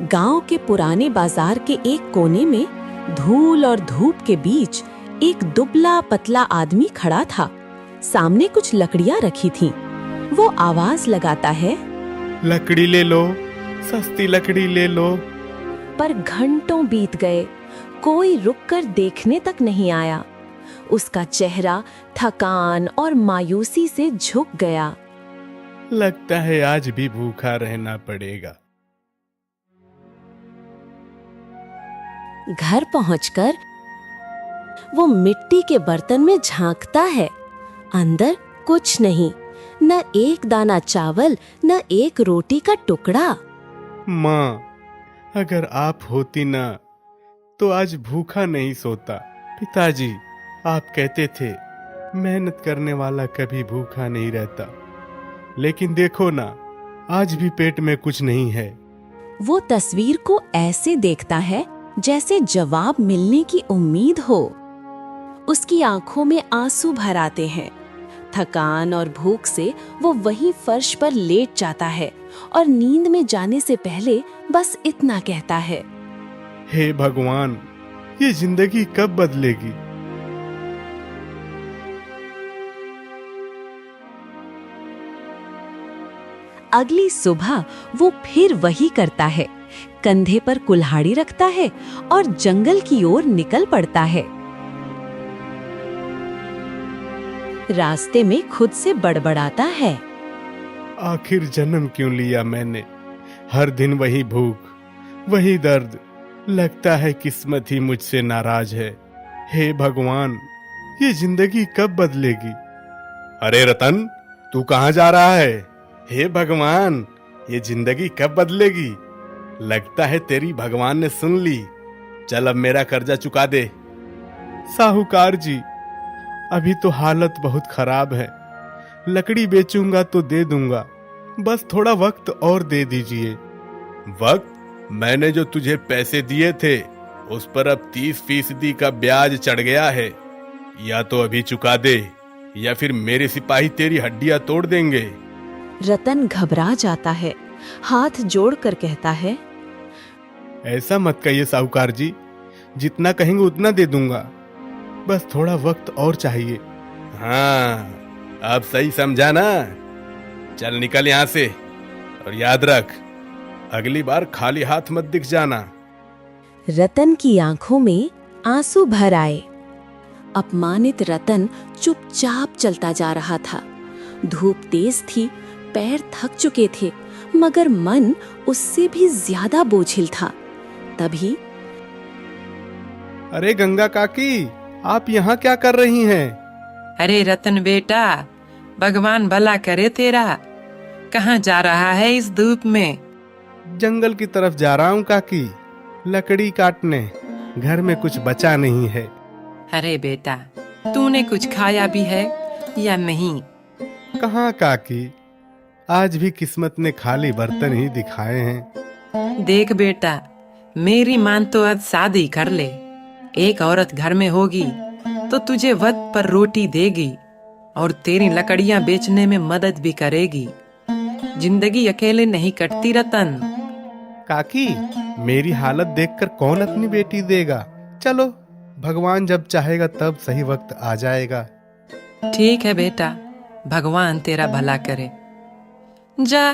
गांव के पुराने बाजार के एक कोने में धूल और धूप के बीच एक दुबला पतला आदमी खड़ा था। सामने कुछ लकड़ियां रखी थीं। वो आवाज लगाता है, लकड़ी ले लो, सस्ती लकड़ी ले लो। पर घंटों बीत गए, कोई रुककर देखने तक नहीं आया। उसका चेहरा थकान और मायूसी से झुक गया। लगता है आज भी भूखा रहना पड़ेगा। घर पहुंचकर वो मिट्टी के बर्तन में झांकता है। अंदर कुछ नहीं, न एक दाना चावल, न एक रोटी का टुकड़ा। माँ, अगर आप होती ना तो आज भूखा नहीं सोता। पिताजी, आप कहते थे मेहनत करने वाला कभी भूखा नहीं रहता, लेकिन देखो ना, आज भी पेट में कुछ नहीं है। वो तस्वीर को ऐसे देखता है जैसे जवाब मिलने की उम्मीद हो। उसकी आंखों में आंसू भर आते हैं। थकान और भूख से वो वहीं फर्श पर लेट जाता है और नींद में जाने से पहले बस इतना कहता है, हे भगवान, ये जिंदगी कब बदलेगी। अगली सुबह वो फिर वही करता है। कंधे पर कुल्हाड़ी रखता है और जंगल की ओर निकल पड़ता है। रास्ते में खुद से बड़बड़ाता है, आखिर जन्म क्यों लिया मैंने। हर दिन वही भूख, वही दर्द। लगता है किस्मत ही मुझसे नाराज है। हे भगवान, ये जिंदगी कब बदलेगी। अरे रतन, तू कहाँ जा रहा है। हे भगवान, ये जिंदगी कब बदलेगी। लगता है तेरी भगवान ने सुन ली। चल अब मेरा कर्जा चुका दे। साहूकार जी, अभी तो हालत बहुत खराब है। लकड़ी बेचूंगा तो दे दूंगा, बस थोड़ा वक्त और दे दीजिए। वक्त? मैंने जो तुझे पैसे दिए थे उस पर अब 30% का ब्याज चढ़ गया है। या तो अभी चुका दे या फिर मेरे सिपाही तेरी हड्डियां तोड़ देंगे। रतन घबरा जाता है, हाथ जोड़कर कहता है, ऐसा मत कहिए साहूकार जी, जितना कहेंगे उतना दे दूंगा, बस थोड़ा वक्त और चाहिए। हाँ, अब सही समझा ना। चल निकल यहाँ से, और याद रख, अगली बार खाली हाथ मत दिख जाना। रतन की आंखों में आंसू भर आए। अपमानित रतन चुपचाप चलता जा रहा था। धूप तेज थी, पैर थक चुके थे, मगर मन उससे भी ज्यादा बोझिल था। तभी, अरे गंगा काकी, आप यहाँ क्या कर रही हैं? अरे रतन बेटा, भगवान भला करे तेरा। कहाँ जा रहा है इस धूप में? जंगल की तरफ जा रहा हूँ काकी, लकड़ी काटने। घर में कुछ बचा नहीं है। अरे बेटा, तूने कुछ खाया भी है या नहीं? कहाँ काकी, आज भी किस्मत ने खाली बर्तन ही दिखाए हैं। देख बेटा, मेरी मान तो आज शादी कर ले। एक औरत घर में होगी तो तुझे वक्त पर रोटी देगी और तेरी लकड़ियां बेचने में मदद भी करेगी। जिंदगी अकेले नहीं कटती रतन। काकी, मेरी हालत देखकर कौन अपनी बेटी देगा। चलो, भगवान जब चाहेगा तब सही वक्त आ जाएगा। ठीक है बेटा, भगवान तेरा भला करे। जा,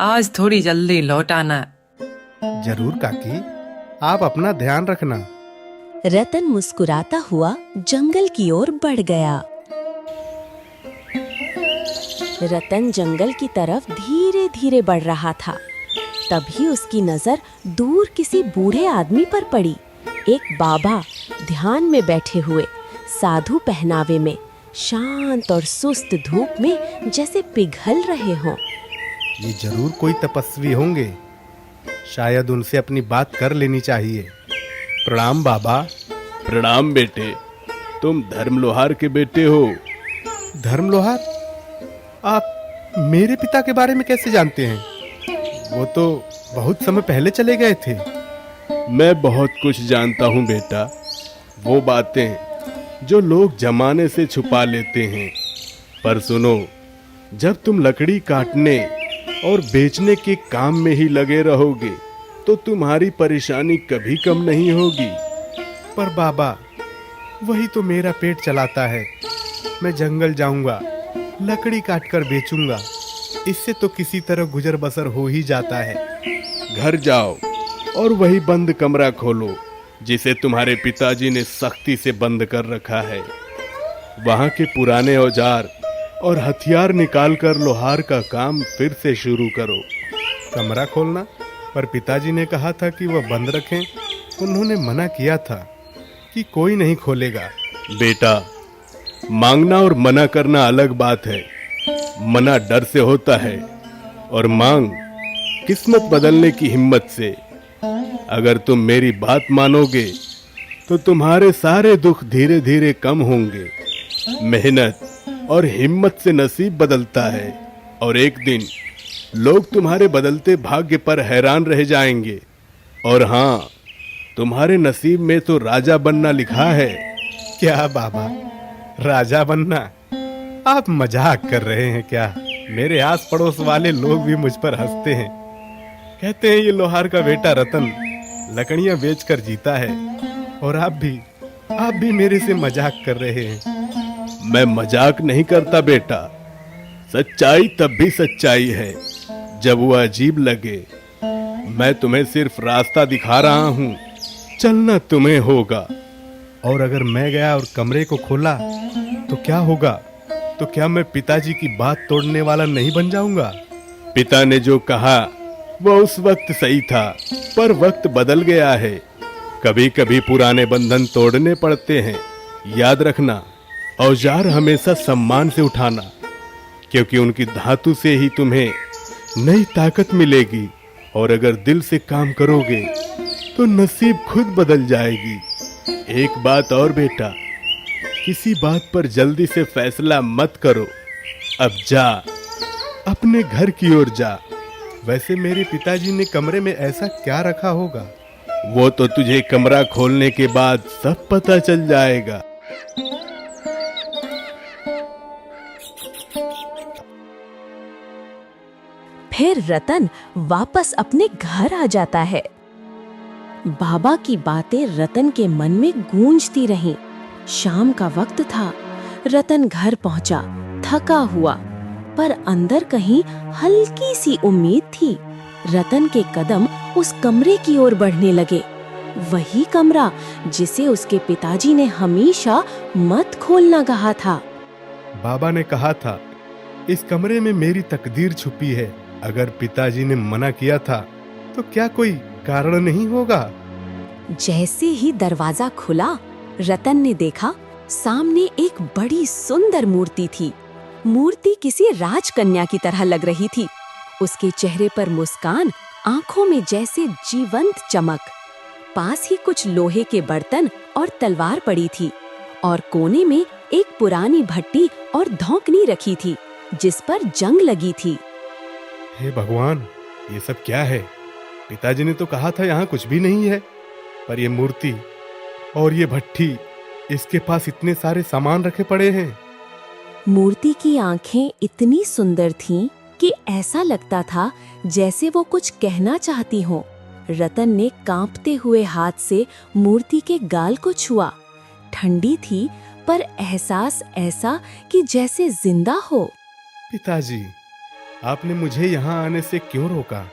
आज थोड़ी जल्दी लौट आना। जरूर काकी, आप अपना ध्यान रखना। रतन मुस्कुराता हुआ जंगल की ओर बढ़ गया। रतन जंगल की तरफ धीरे धीरे बढ़ रहा था। तभी उसकी नजर दूर किसी बूढ़े आदमी पर पड़ी। एक बाबा ध्यान में बैठे हुए, साधु पहनावे में, शांत और सुस्त धूप में जैसे पिघल रहे हों। ये जरूर कोई तपस्वी होंगे। शायद उनसे अपनी बात कर लेनी चाहिए। प्रणाम बाबा। प्रणाम बेटे, तुम धर्मलोहार के बेटे हो। धर्मलोहार? आप मेरे पिता के बारे में कैसे जानते हैं? वो तो बहुत समय पहले चले गए थे। मैं बहुत कुछ जानता हूँ बेटा, वो बातें जो लोग जमाने से छुपा लेते हैं। पर सुनो, जब तुम लकड़ी काटने और बेचने के काम में ही लगे रहोगे तो तुम्हारी परेशानी कभी कम नहीं होगी। पर बाबा, वही तो मेरा पेट चलाता है। मैं जंगल जाऊंगा, लकड़ी काटकर बेचूंगा, इससे तो किसी तरह गुजर बसर हो ही जाता है। घर जाओ और वही बंद कमरा खोलो जिसे तुम्हारे पिताजी ने सख्ती से बंद कर रखा है। वहां के पुराने औजार और हथियार निकालकर लोहार का काम फिर से शुरू करो। कमरा खोलना? पर पिताजी ने कहा था कि वह बंद रखें। उन्होंने मना किया था कि कोई नहीं खोलेगा। बेटा, मांगना और मना करना अलग बात है। मना डर से होता है और मांग किस्मत बदलने की हिम्मत से। अगर तुम मेरी बात मानोगे तो तुम्हारे सारे दुख धीरे धीरे कम होंगे। मेहनत और हिम्मत से नसीब बदलता है और एक दिन लोग तुम्हारे बदलते भाग्य पर हैरान रह जाएंगे। और हाँ, तुम्हारे नसीब में तो राजा बनना लिखा है। क्या बाबा, राजा बनना? आप मजाक कर रहे हैं क्या? मेरे आस पड़ोस वाले लोग भी मुझ पर हंसते हैं। कहते हैं ये लोहार का बेटा रतन लकड़ियां बेचकर जीता है। और आप भी मेरे से मजाक कर रहे हैं। मैं मजाक नहीं करता बेटा। सच्चाई तब भी सच्चाई है जब वो अजीब लगे। मैं तुम्हें सिर्फ रास्ता दिखा रहा हूँ, चलना तुम्हें होगा। और अगर मैं गया और कमरे को खोला तो क्या होगा? तो क्या मैं पिताजी की बात तोड़ने वाला नहीं बन जाऊंगा? पिता ने जो कहा वो उस वक्त सही था, पर वक्त बदल गया है। कभी कभी पुराने बंधन तोड़ने पड़ते हैं। याद रखना, औजार हमेशा सम्मान से उठाना, क्योंकि उनकी धातु से ही तुम्हें नई ताकत मिलेगी। और अगर दिल से काम करोगे तो नसीब खुद बदल जाएगी। एक बात और बेटा, किसी बात पर जल्दी से फैसला मत करो। अब जा, अपने घर की ओर जा। वैसे मेरे पिताजी ने कमरे में ऐसा क्या रखा होगा? वो तो तुझे कमरा खोलने के बाद सब पता चल जाएगा। फिर रतन वापस अपने घर आ जाता है। बाबा की बातें रतन के मन में गूंजती रहीं। शाम का वक्त था। रतन घर पहुंचा, थका हुआ, पर अंदर कहीं हल्की सी उम्मीद थी। रतन के कदम उस कमरे की ओर बढ़ने लगे। वही कमरा जिसे उसके पिताजी ने हमेशा मत खोलना कहा था। बाबा ने कहा था, इस कमरे में मेरी तकदीर छुपी है। अगर पिताजी ने मना किया था तो क्या कोई कारण नहीं होगा? जैसे ही दरवाजा खुला, रतन ने देखा सामने एक बड़ी सुंदर मूर्ति थी। मूर्ति किसी राजकन्या की तरह लग रही थी। उसके चेहरे पर मुस्कान, आंखों में जैसे जीवंत चमक। पास ही कुछ लोहे के बर्तन और तलवार पड़ी थी और कोने में एक पुरानी भट्टी और धौंकनी रखी थी जिस पर जंग लगी थी। हे भगवान, ये सब क्या है? पिताजी ने तो कहा था यहाँ कुछ भी नहीं है, पर ये मूर्ति और ये भट्टी, इसके पास इतने सारे सामान रखे पड़े हैं। मूर्ति की आंखें इतनी सुंदर थीं कि ऐसा लगता था जैसे वो कुछ कहना चाहती हो। रतन ने कांपते हुए हाथ से मूर्ति के गाल को छुआ। ठंडी थी, पर एहसास ऐसा कि जैसे जिंदा हो। पिताजी, आपने मुझे यहाँ आने से क्यों रोका?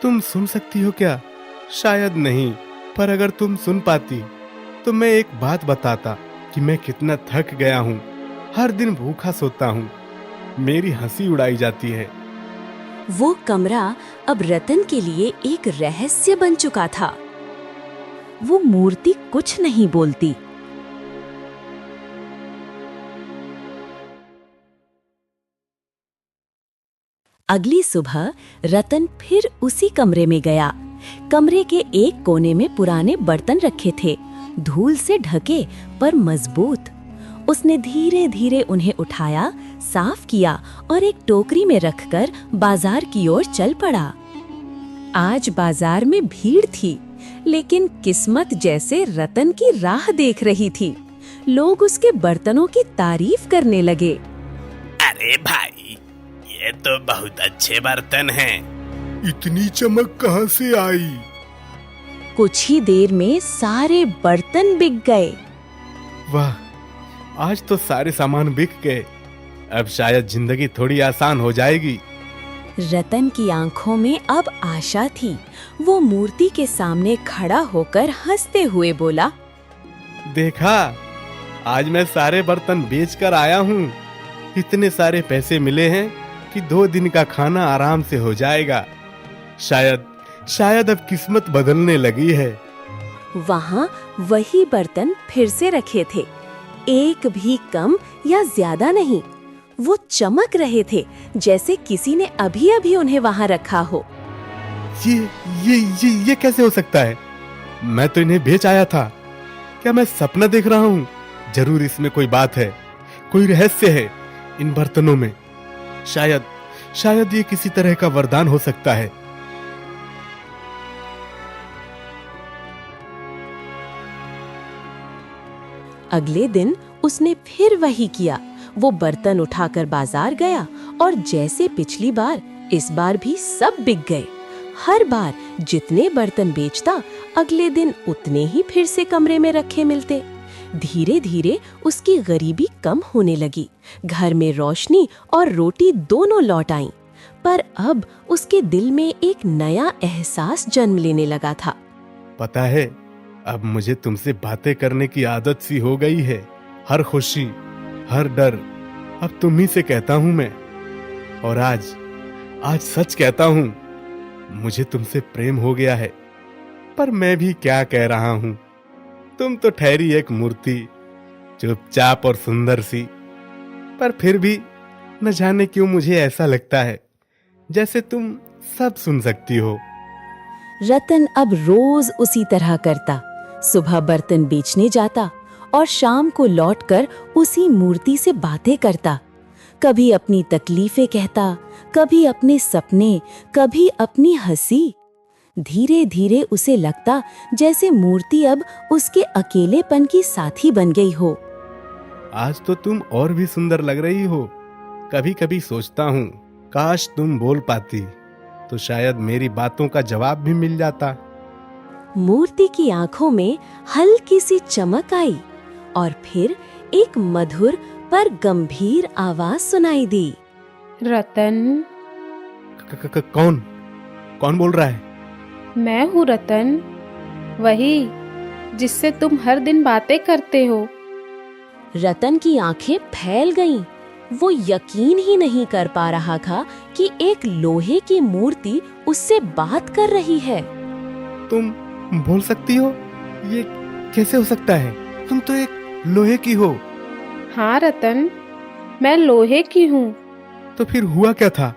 तुम सुन सकती हो क्या? शायद नहीं, पर अगर तुम सुन पाती तो मैं एक बात बताता कि मैं कितना थक गया हूँ। हर दिन भूखा सोता हूँ। मेरी हंसी उड़ाई जाती है। वो कमरा अब रतन के लिए एक रहस्य बन चुका था। वो मूर्ति कुछ नहीं बोलती। अगली सुबह रतन फिर उसी कमरे में गया। कमरे के एक कोने में पुराने बर्तन रखे थे, धूल से ढके पर मजबूत। उसने धीरे धीरे उन्हें उठाया, साफ किया और एक टोकरी में रखकर बाजार की ओर चल पड़ा। आज बाजार में भीड़ थी, लेकिन किस्मत जैसे रतन की राह देख रही थी। लोग उसके बर्तनों की तारीफ करने लगे। अरे भाई, ये तो बहुत अच्छे बर्तन हैं। इतनी चमक कहाँ से आई? कुछ ही देर में सारे बर्तन बिक गए। वाह, आज तो सारे सामान बिक गए। अब शायद जिंदगी थोड़ी आसान हो जाएगी। रतन की आंखों में अब आशा थी। वो मूर्ति के सामने खड़ा होकर हंसते हुए बोला, देखा, आज मैं सारे बर्तन बेच कर आया हूँ। इतने सारे पैसे मिले हैं कि 2 दिन का खाना आराम से हो जाएगा। शायद अब किस्मत बदलने लगी है। वहाँ वही बर्तन फिर से रखे थे, एक भी कम या ज्यादा नहीं। वो चमक रहे थे जैसे किसी ने अभी अभी उन्हें वहाँ रखा हो। ये कैसे हो सकता है? मैं तो इन्हें बेच आया था। क्या मैं सपना देख रहा हूँ? जरूर इसमें कोई बात है, कोई रहस्य है इन बर्तनों में। शायद ये किसी तरह का वरदान हो सकता है। अगले दिन उसने फिर वही किया। वो बर्तन उठाकर बाजार गया और जैसे पिछली बार, इस बार भी सब बिक गए। हर बार जितने बर्तन बेचता, अगले दिन उतने ही फिर से कमरे में रखे मिलते। धीरे धीरे उसकी गरीबी कम होने लगी। घर में रोशनी और रोटी दोनों लौट आईं। पर अब उसके दिल में एक नया एहसास जन्म लेने लगा था। पता है, अब मुझे तुमसे बातें करने की आदत सी हो गई है। हर खुशी, हर डर अब तुम ही से कहता हूं मैं। और आज सच कहता हूं, मुझे तुमसे प्रेम हो गया है। पर मैं भी क्या कह रहा हूं, तुम तो ठहरी एक मूर्ति, चुपचाप और सुंदर सी। पर फिर भी न जाने क्यों मुझे ऐसा लगता है जैसे तुम सब सुन सकती हो। रतन अब रोज उसी तरह करता। सुबह बर्तन बेचने जाता और शाम को लौटकर उसी मूर्ति से बातें करता। कभी अपनी तकलीफें कहता, कभी अपने सपने, कभी अपनी हंसी। धीरे धीरे उसे लगता जैसे मूर्ति अब उसके अकेलेपन की साथी बन गई हो। आज तो तुम और भी सुंदर लग रही हो। कभी कभी सोचता हूँ, काश तुम बोल पाती तो शायद मेरी बातों का जवाब भी मिल जाता। मूर्ति की आंखों में हल्की सी चमक आई और फिर एक मधुर पर गंभीर आवाज सुनाई दी। रतन। कौन बोल रहा है? मैं हूँ रतन, वही जिससे तुम हर दिन बातें करते हो। रतन की आंखें फैल गईं। वो यकीन ही नहीं कर पा रहा था कि एक लोहे की मूर्ति उससे बात कर रही है। तुम बोल सकती हो? ये कैसे हो सकता है? तुम तो एक लोहे की हो। हाँ रतन, मैं लोहे की हूँ। तो फिर हुआ क्या था?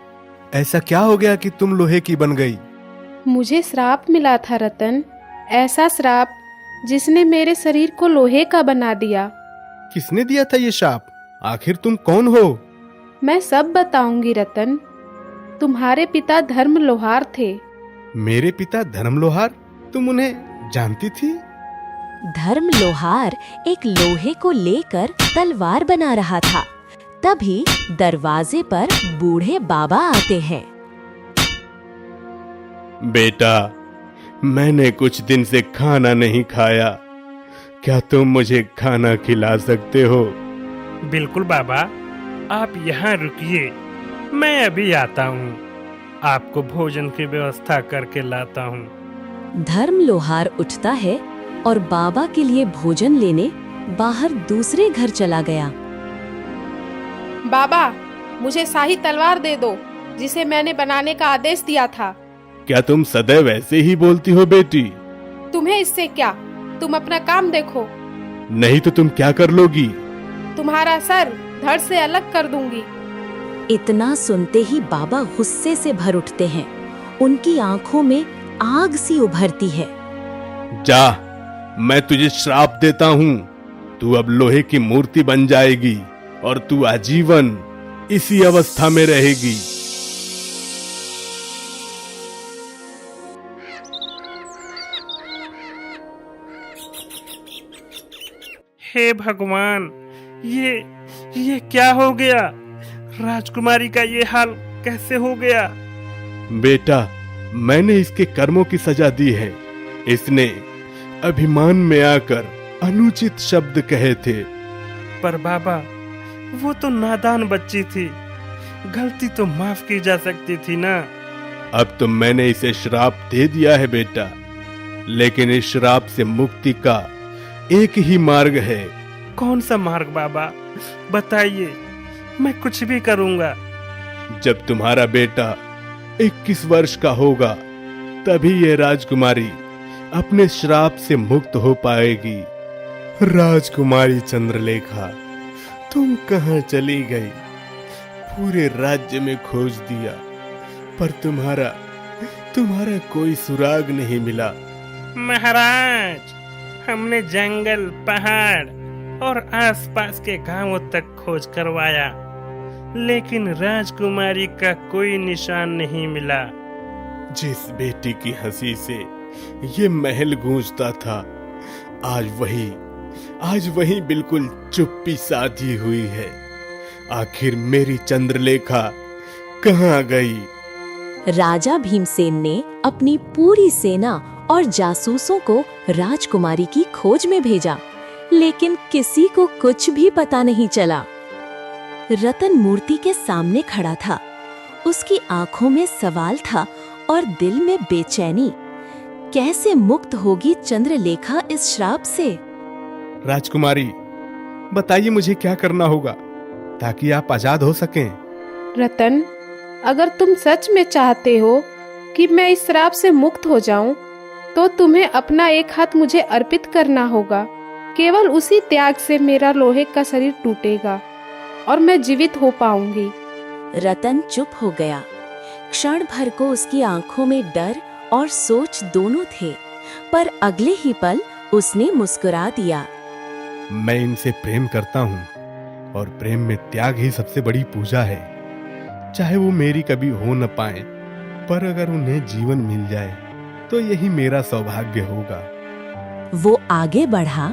ऐसा क्या हो गया कि तुम लोहे की बन गई? मुझे श्राप मिला था रतन, ऐसा श्राप जिसने मेरे शरीर को लोहे का बना दिया। किसने दिया था ये शाप? आखिर तुम कौन हो? मैं सब बताऊंगी रतन। तुम्हारे पिता धर्म लोहार थे। मेरे पिता धर्म लोहार? तुम उन्हें जानती थी? धर्म लोहार एक लोहे को लेकर तलवार बना रहा था। तभी दरवाजे पर बूढ़े बाबा आते हैं। बेटा, मैंने कुछ दिन से खाना नहीं खाया। क्या तुम मुझे खाना खिला सकते हो? बिल्कुल बाबा, आप यहाँ रुकिए, मैं अभी आता हूँ। आपको भोजन की व्यवस्था करके लाता हूँ। धर्म लोहार उठता है और बाबा के लिए भोजन लेने बाहर दूसरे घर चला गया। बाबा, मुझे शाही तलवार दे दो जिसे मैंने बनाने का आदेश दिया था। क्या तुम सदैव ऐसे ही बोलती हो बेटी? तुम्हें इससे क्या, तुम अपना काम देखो। नहीं तो तुम क्या कर लोगी? तुम्हारा सर धड़ से अलग कर दूंगी। इतना सुनते ही बाबा गुस्से से भर उठते हैं। उनकी आंखों में आग सी उभरती है। जा, मैं तुझे श्राप देता हूँ। तू अब लोहे की मूर्ति बन जाएगी और तू आजीवन इसी अवस्था में रहेगी। हे भगवान, ये क्या हो गया? राजकुमारी का ये हाल कैसे हो गया? बेटा, मैंने इसके कर्मों की सजा दी है। इसने अभिमान में आकर अनुचित शब्द कहे थे। पर बाबा, वो तो नादान बच्ची थी, गलती तो माफ की जा सकती थी ना। अब तो मैंने इसे श्राप दे दिया है बेटा, लेकिन इस श्राप से मुक्ति का एक ही मार्ग है। कौन सा मार्ग बाबा, बताइए, मैं कुछ भी करूंगा। जब तुम्हारा बेटा 21 वर्ष का होगा, तभी ये राजकुमारी अपने श्राप से मुक्त हो पाएगी। राजकुमारी चंद्रलेखा, तुम कहाँ चली गई? पूरे राज्य में खोज दिया, पर तुम्हारा कोई सुराग नहीं मिला। महाराज, हमने जंगल, पहाड़ और आसपास के गांवों तक खोज करवाया, लेकिन राजकुमारी का कोई निशान नहीं मिला। जिस बेटी की हंसी से ये महल गूंजता था, आज वही बिल्कुल चुप्पी साधी हुई है। आखिर मेरी चंद्रलेखा कहाँ गई? राजा भीमसेन ने अपनी पूरी सेना और जासूसों को राजकुमारी की खोज में भेजा, लेकिन किसी को कुछ भी पता नहीं चला। रतन मूर्ति के सामने खड़ा था। उसकी आंखों में सवाल था और दिल में बेचैनी। कैसे मुक्त होगी चंद्रलेखा इस श्राप से? राजकुमारी, बताइए मुझे क्या करना होगा ताकि आप आजाद हो सकें। रतन, अगर तुम सच में चाहते हो कि मैं इस श्राप से मुक्त हो जाऊं, तो तुम्हें अपना एक हाथ मुझे अर्पित करना होगा। केवल उसी त्याग से मेरा लोहे का शरीर टूटेगा और मैं जीवित हो पाऊंगी। रतन चुप हो गया। क्षण भर को उसकी आंखों में डर और सोच दोनों थे, पर अगले ही पल उसने मुस्कुरा दिया। मैं इनसे प्रेम करता हूँ और प्रेम में त्याग ही सबसे बड़ी पूजा है। चाहे वो मेरी कभी हो न पाए, पर अगर उन्हें जीवन मिल जाए तो यही मेरा सौभाग्य होगा। वो आगे बढ़ा,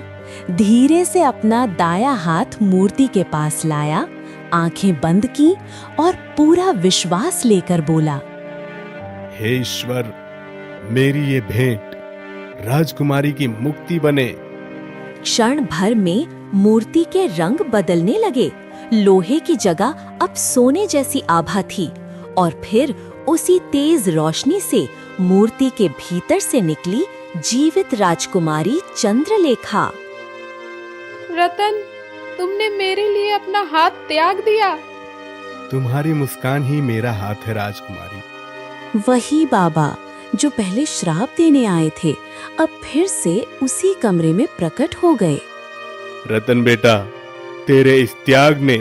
धीरे से अपना दायां हाथ मूर्ति के पास लाया, आंखें बंद की और पूरा विश्वास लेकर बोला, हे ईश्वर, मेरी ये भेंट राजकुमारी की मुक्ति बने। क्षण भर में मूर्ति के रंग बदलने लगे। लोहे की जगह अब सोने जैसी आभा थी और फिर उसी तेज रोशनी से मूर्ति के भीतर से निकली जीवित राजकुमारी चंद्रलेखा। रतन, तुमने मेरे लिए अपना हाथ त्याग दिया। तुम्हारी मुस्कान ही मेरा हाथ है राजकुमारी। वही बाबा जो पहले श्राप देने आए थे, अब फिर से उसी कमरे में प्रकट हो गए। रतन बेटा, तेरे इस त्याग ने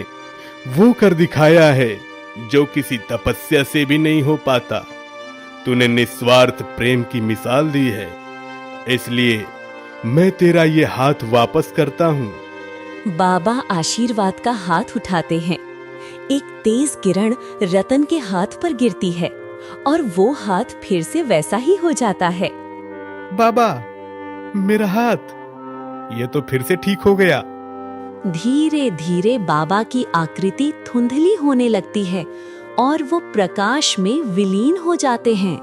वो कर दिखाया है जो किसी तपस्या से भी नहीं हो पाता। तूने निस्वार्थ प्रेम की मिसाल दी है, इसलिए मैं तेरा ये हाथ वापस करता हूँ। बाबा आशीर्वाद का हाथ उठाते हैं। एक तेज किरण रतन के हाथ पर गिरती है और वो हाथ फिर से वैसा ही हो जाता है। बाबा, मेरा हाथ, ये तो फिर से ठीक हो गया। धीरे धीरे बाबा की आकृति धुंधली होने लगती है और वो प्रकाश में विलीन हो जाते हैं।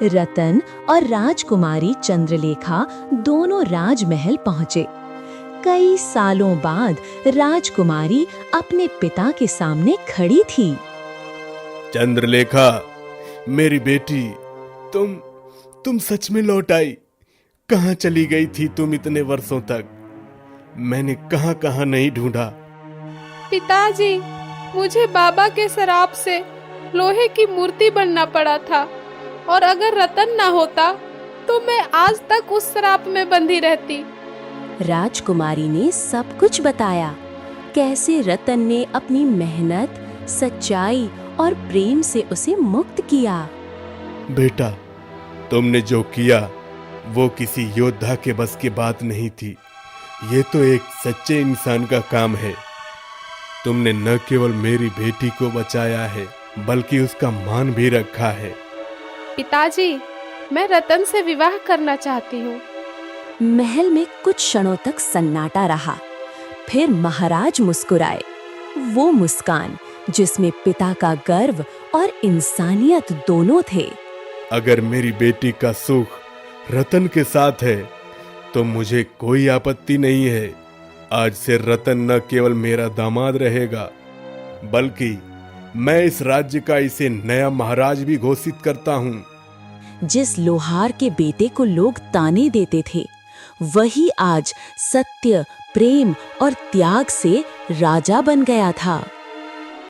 रतन और राजकुमारी चंद्रलेखा दोनों राजमहल पहुंचे। कई सालों बाद राजकुमारी अपने पिता के सामने खड़ी थी। चंद्रलेखा, मेरी बेटी, तुम सच में लौट आई। कहाँ चली गई थी तुम इतने वर्षों तक? मैंने कहाँ कहाँ नहीं ढूंढा। पिताजी, मुझे बाबा के श्राप से लोहे की मूर्ति बनना पड़ा था, और अगर रतन ना होता तो मैं आज तक उस श्राप में बंधी रहती। राजकुमारी ने सब कुछ बताया, कैसे रतन ने अपनी मेहनत, सच्चाई और प्रेम से उसे मुक्त किया। बेटा, तुमने जो किया वो किसी योद्धा के बस की बात नहीं थी। ये तो एक सच्चे इंसान का काम है। तुमने न केवल मेरी बेटी को बचाया है, बल्कि उसका मान भी रखा है। पिताजी, मैं रतन से विवाह करना चाहती हूँ। महल में कुछ क्षणों तक सन्नाटा रहा। फिर महाराज मुस्कुराए। वो मुस्कान जिसमें पिता का गर्व और इंसानियत दोनों थे। अगर मेरी बेटी का सुख रतन के साथ है तो मुझे कोई आपत्ति नहीं है। आज से रतन न केवल मेरा दामाद रहेगा, बल्कि मैं इस राज्य का इसे नया महाराज भी घोषित करता हूँ। जिस लोहार के बेटे को लोग ताने देते थे, वही आज सत्य, प्रेम और त्याग से राजा बन गया था।